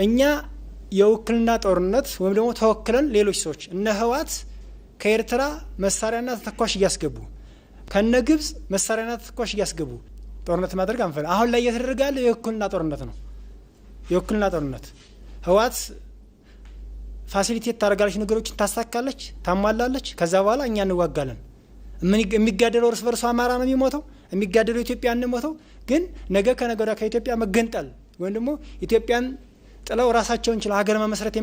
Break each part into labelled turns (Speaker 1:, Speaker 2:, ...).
Speaker 1: እኛ የውክልና ጦርነት ወይም ደግሞ ተወክለን ሌሎች ሰዎች እነ ህዋት ከኤርትራ መሳሪያና ተተኳሽ እያስገቡ ከነ ግብጽ መሳሪያና ተተኳሽ እያስገቡ ጦርነት ማድረግ አንፈል አሁን ላይ እየተደረገ ያለው የውክልና ጦርነት ነው። የውክልና ጦርነት ህዋት ፋሲሊቴት ታደርጋለች፣ ነገሮችን ታሳካለች፣ ታሟላለች። ከዛ በኋላ እኛ እንዋጋለን። የሚጋደለው እርስ በርሱ አማራ ነው የሚሞተው፣ የሚጋደለው ኢትዮጵያ ነው የሚሞተው። ግን ነገ ከነገ ወዲያ ከኢትዮጵያ መገንጠል ወይም ደግሞ ኢትዮጵያን ጥለው ራሳቸውን ችለው ሀገር መመስረት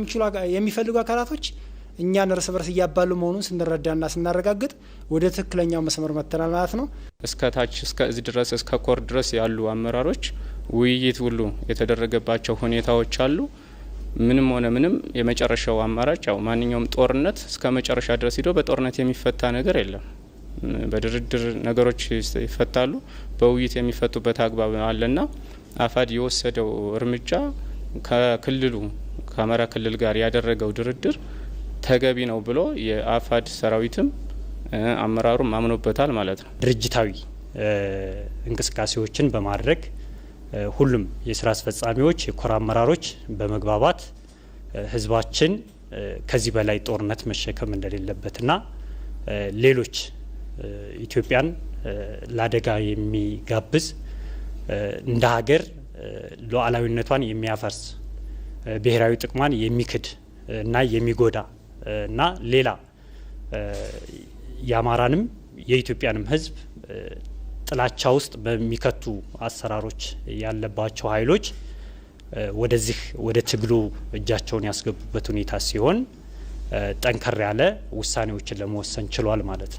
Speaker 1: የሚፈልጉ አካላቶች እኛን እርስ በርስ እያባሉ መሆኑን ስንረዳና ስናረጋግጥ ወደ ትክክለኛው መስመር መተናል ማለት ነው።
Speaker 2: እስከ ታች እስከ እዚህ ድረስ እስከ ኮር ድረስ ያሉ አመራሮች ውይይት ሁሉ የተደረገባቸው ሁኔታዎች አሉ። ምንም ሆነ ምንም የመጨረሻው አማራጭ ያው ማንኛውም ጦርነት እስከ መጨረሻ ድረስ ሄዶ በጦርነት የሚፈታ ነገር የለም። በድርድር ነገሮች ይፈታሉ፣ በውይይት የሚፈቱበት አግባብ አለና አፋድ የወሰደው እርምጃ ከክልሉ ከአማራ ክልል ጋር ያደረገው ድርድር ተገቢ ነው ብሎ የአፋድ ሰራዊትም አመራሩም አምኖበታል ማለት ነው።
Speaker 3: ድርጅታዊ እንቅስቃሴዎችን በማድረግ ሁሉም የስራ አስፈጻሚዎች የኮር አመራሮች በመግባባት ህዝባችን ከዚህ በላይ ጦርነት መሸከም እንደሌለበትና ሌሎች ኢትዮጵያን ለአደጋ የሚጋብዝ እንደ ሀገር ሉዓላዊነቷን የሚያፈርስ ብሔራዊ ጥቅሟን የሚክድ እና የሚጎዳ እና ሌላ የአማራንም የኢትዮጵያንም ህዝብ ጥላቻ ውስጥ በሚከቱ አሰራሮች ያለባቸው ኃይሎች ወደ ትግሉ እጃቸውን ያስገቡበት ሁኔታ ሲሆን ጠንከር ያለ ውሳኔዎችን ለመወሰን ችሏል ማለት ነው።